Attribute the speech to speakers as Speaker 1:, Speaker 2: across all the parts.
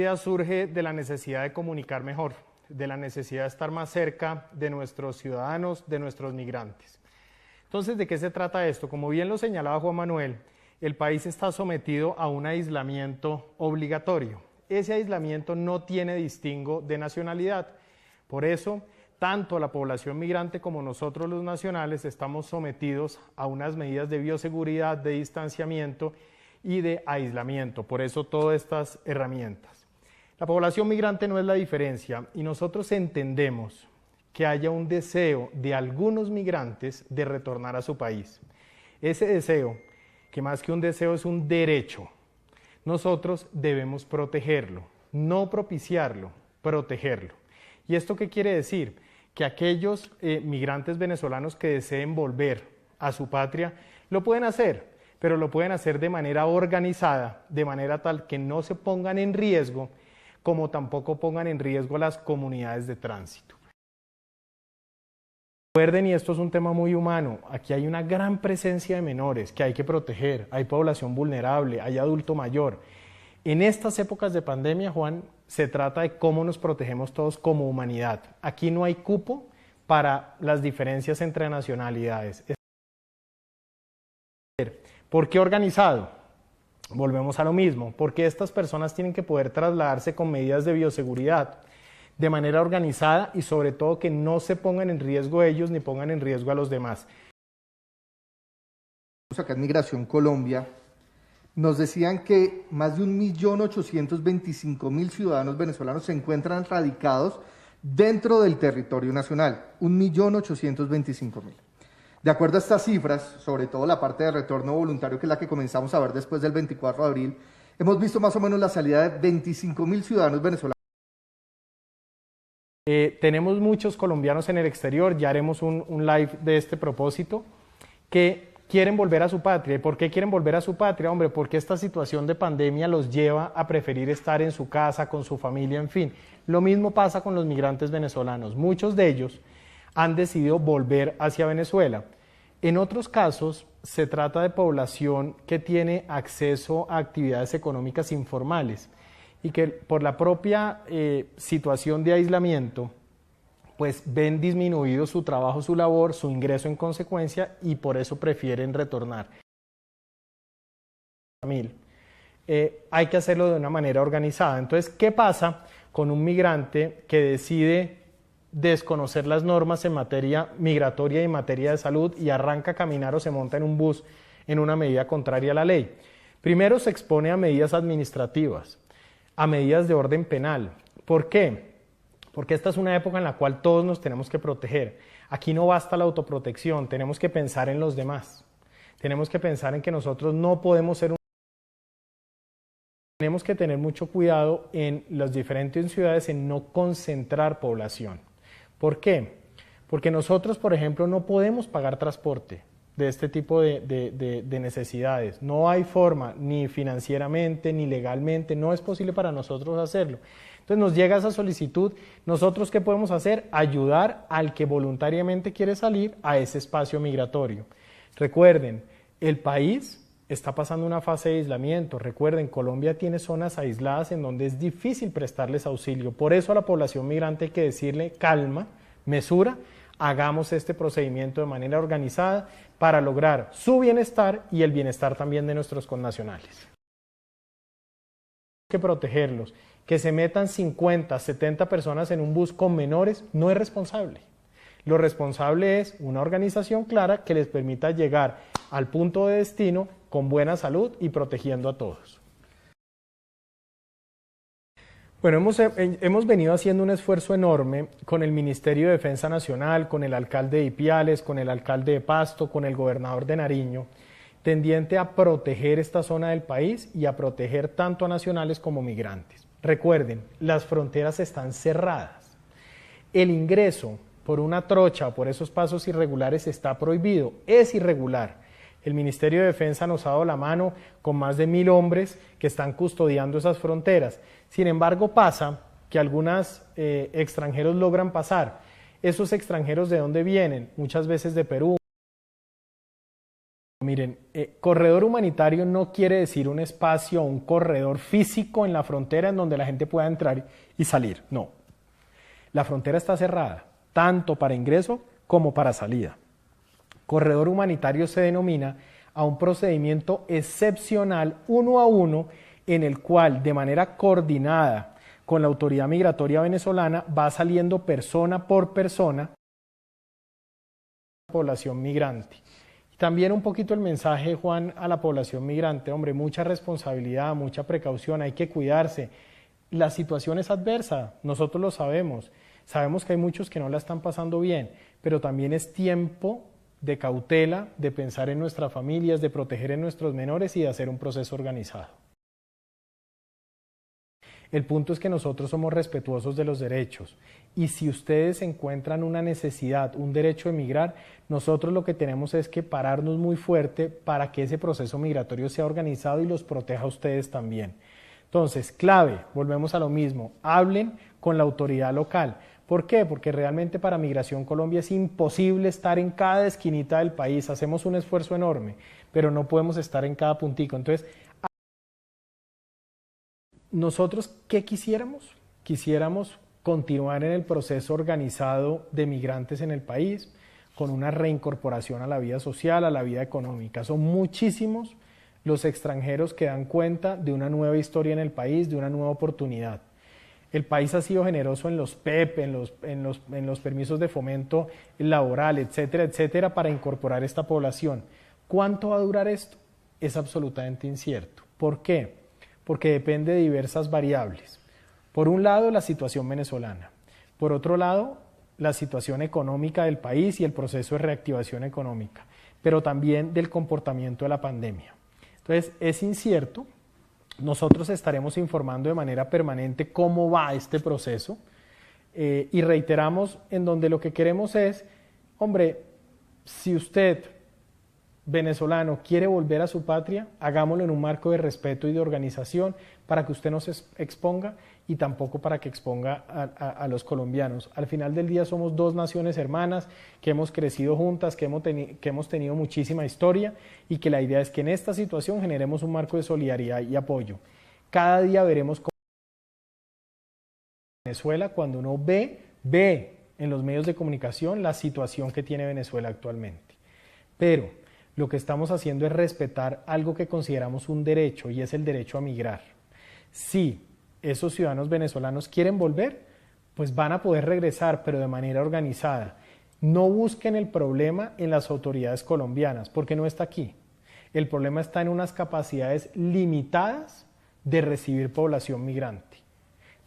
Speaker 1: idea surge de la necesidad de comunicar mejor, de la necesidad de estar más cerca de nuestros ciudadanos, de nuestros migrantes. Entonces, ¿de qué se trata esto? Como bien lo señalaba Juan Manuel, el país está sometido a un aislamiento obligatorio. Ese aislamiento no tiene distingo de nacionalidad. Por eso, tanto la población migrante como nosotros los nacionales estamos sometidos a unas medidas de bioseguridad, de distanciamiento y de aislamiento. Por eso todas estas herramientas. La población migrante no es la diferencia y nosotros entendemos que haya un deseo de algunos migrantes de retornar a su país. Ese deseo, que más que un deseo es un derecho, nosotros debemos protegerlo, no propiciarlo, protegerlo. ¿Y esto qué quiere decir? Que aquellos migrantes venezolanos que deseen volver a su patria lo pueden hacer, pero lo pueden hacer de manera organizada, de manera tal que no se pongan en riesgo, como tampoco pongan en riesgo a las comunidades de tránsito. Recuerden, y esto es un tema muy humano, aquí hay una gran presencia de menores que hay que proteger, hay población vulnerable, hay adulto mayor. En estas épocas de pandemia, Juan, se trata de cómo nos protegemos todos como humanidad. Aquí no hay cupo para las diferencias entre nacionalidades. ¿Por qué organizado? Volvemos a lo mismo, porque estas personas tienen que poder trasladarse con medidas de bioseguridad, de manera organizada y sobre todo que no se pongan en riesgo ellos ni pongan en riesgo a los demás.
Speaker 2: Acá en Migración Colombia nos decían que más de 1.825.000 ciudadanos venezolanos se encuentran radicados dentro del territorio nacional, 1.825.000. De acuerdo a estas cifras, sobre todo la parte de retorno voluntario, que es la que comenzamos a ver después del 24 de abril, hemos visto más o menos la salida de 25.000 ciudadanos venezolanos.
Speaker 1: Tenemos muchos colombianos en el exterior, ya haremos un live de este propósito, que quieren volver a su patria. ¿Y por qué quieren volver a su patria? Hombre, porque esta situación de pandemia los lleva a preferir estar en su casa, con su familia, en fin. Lo mismo pasa con los migrantes venezolanos. Muchos de ellos han decidido volver hacia Venezuela. En otros casos, se trata de población que tiene acceso a actividades económicas informales y que por la propia situación de aislamiento, pues ven disminuido su trabajo, su labor, su ingreso en consecuencia y por eso prefieren retornar. Hay que hacerlo de una manera organizada. Entonces, ¿qué pasa con un migrante que decide desconocer las normas en materia migratoria y en materia de salud y arranca a caminar o se monta en un bus en una medida contraria a la ley? Primero se expone a medidas administrativas, a medidas de orden penal. ¿Por qué? Porque esta es una época en la cual todos nos tenemos que proteger. Aquí no basta la autoprotección, tenemos que pensar en los demás. Tenemos que pensar en que nosotros no podemos ser Tenemos que tener mucho cuidado en las diferentes ciudades en no concentrar población. ¿Por qué? Porque nosotros, por ejemplo, no podemos pagar transporte de este tipo de necesidades. No hay forma, ni financieramente, ni legalmente, no es posible para nosotros hacerlo. Entonces nos llega esa solicitud, ¿nosotros qué podemos hacer? Ayudar al que voluntariamente quiere salir a ese espacio migratorio. Recuerden, el país está pasando una fase de aislamiento. Recuerden, Colombia tiene zonas aisladas en donde es difícil prestarles auxilio. Por eso a la población migrante hay que decirle calma, mesura, hagamos este procedimiento de manera organizada para lograr su bienestar y el bienestar también de nuestros connacionales. Hay que protegerlos. Que se metan 50, 70 personas en un bus con menores no es responsable. Lo responsable es una organización clara que les permita llegar al punto de destino con buena salud y protegiendo a todos. Bueno, hemos venido haciendo un esfuerzo enorme con el Ministerio de Defensa Nacional, con el alcalde de Ipiales, con el alcalde de Pasto, con el gobernador de Nariño, tendiente a proteger esta zona del país y a proteger tanto a nacionales como migrantes. Recuerden, las fronteras están cerradas. El ingreso por una trocha o por esos pasos irregulares está prohibido, es irregular. El Ministerio de Defensa nos ha dado la mano con más de 1.000 hombres que están custodiando esas fronteras. Sin embargo, pasa que algunos extranjeros logran pasar. ¿Esos extranjeros de dónde vienen? Muchas veces de Perú, miren, corredor humanitario no quiere decir un espacio o un corredor físico en la frontera en donde la gente pueda entrar y salir, no. La frontera está cerrada, tanto para ingreso como para salida. Corredor humanitario se denomina a un procedimiento excepcional 1 a 1 en el cual de manera coordinada con la autoridad migratoria venezolana va saliendo persona por persona la población migrante. También un poquito el mensaje, Juan, a la población migrante, hombre, mucha responsabilidad, mucha precaución, hay que cuidarse. La situación es adversa, nosotros lo sabemos que hay muchos que no la están pasando bien, pero también es tiempo de cautela, de pensar en nuestras familias, de proteger a nuestros menores y de hacer un proceso organizado. El punto es que nosotros somos respetuosos de los derechos y si ustedes encuentran una necesidad, un derecho de migrar, nosotros lo que tenemos es que pararnos muy fuerte para que ese proceso migratorio sea organizado y los proteja a ustedes también. Entonces, clave, volvemos a lo mismo, hablen con la autoridad local. ¿Por qué? Porque realmente para Migración Colombia es imposible estar en cada esquinita del país, hacemos un esfuerzo enorme, pero no podemos estar en cada puntico. Entonces, nosotros, ¿qué quisiéramos? Quisiéramos continuar en el proceso organizado de migrantes en el país, con una reincorporación a la vida social, a la vida económica. Son muchísimos los extranjeros que dan cuenta de una nueva historia en el país, de una nueva oportunidad. El país ha sido generoso en los PEP, en los permisos de fomento laboral, etcétera, etcétera, para incorporar esta población. ¿Cuánto va a durar esto? Es absolutamente incierto. ¿Por qué? Porque depende de diversas variables. Por un lado, la situación venezolana. Por otro lado, la situación económica del país y el proceso de reactivación económica, pero también del comportamiento de la pandemia. Entonces, es incierto. Nosotros estaremos informando de manera permanente cómo va este proceso y reiteramos en donde lo que queremos es, hombre, si usted, venezolano, quiere volver a su patria, hagámoslo en un marco de respeto y de organización para que usted no se exponga y tampoco para que exponga a los colombianos. Al final del día somos dos naciones hermanas que hemos crecido juntas, que hemos tenido muchísima historia y que la idea es que en esta situación generemos un marco de solidaridad y apoyo. Cada día veremos cómo Venezuela, cuando uno ve en los medios de comunicación la situación que tiene Venezuela actualmente. Pero lo que estamos haciendo es respetar algo que consideramos un derecho y es el derecho a migrar. Si esos ciudadanos venezolanos quieren volver, pues van a poder regresar, pero de manera organizada. No busquen el problema en las autoridades colombianas, porque no está aquí. El problema está en unas capacidades limitadas de recibir población migrante.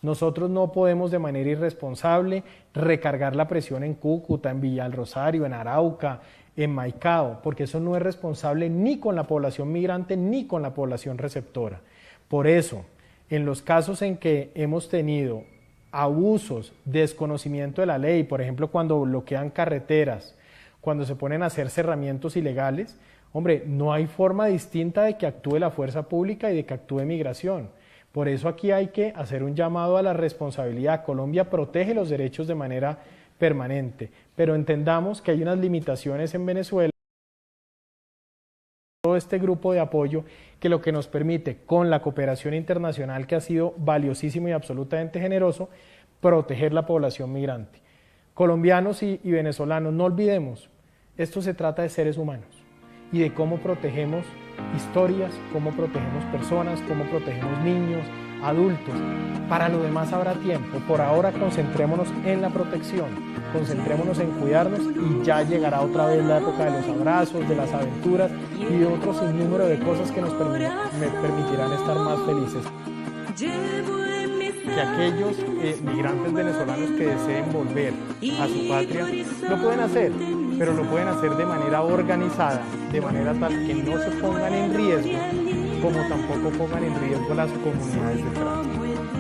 Speaker 1: Nosotros no podemos de manera irresponsable recargar la presión en Cúcuta, en Villa del Rosario, en Arauca, en Maicao, porque eso no es responsable ni con la población migrante ni con la población receptora. Por eso, en los casos en que hemos tenido abusos, desconocimiento de la ley, por ejemplo, cuando bloquean carreteras, cuando se ponen a hacer cerramientos ilegales, hombre, no hay forma distinta de que actúe la fuerza pública y de que actúe migración. Por eso aquí hay que hacer un llamado a la responsabilidad. Colombia protege los derechos de manera permanente, pero entendamos que hay unas limitaciones en Venezuela, todo este grupo de apoyo que lo que nos permite, con la cooperación internacional que ha sido valiosísimo y absolutamente generoso, proteger la población migrante. Colombianos y venezolanos, no olvidemos, esto se trata de seres humanos y de cómo protegemos historias, cómo protegemos personas, cómo protegemos niños, adultos. Para lo demás habrá tiempo. Por ahora concentrémonos en la protección, concentrémonos en cuidarnos y ya llegará otra vez la época de los abrazos, de las aventuras y de otro sinnúmero de cosas que nos permitirán estar más felices. Que aquellos migrantes venezolanos que deseen volver a su patria lo pueden hacer, pero lo pueden hacer de manera organizada, de manera tal que no se pongan en riesgo, como tampoco pongan en riesgo las comunidades de tránsito.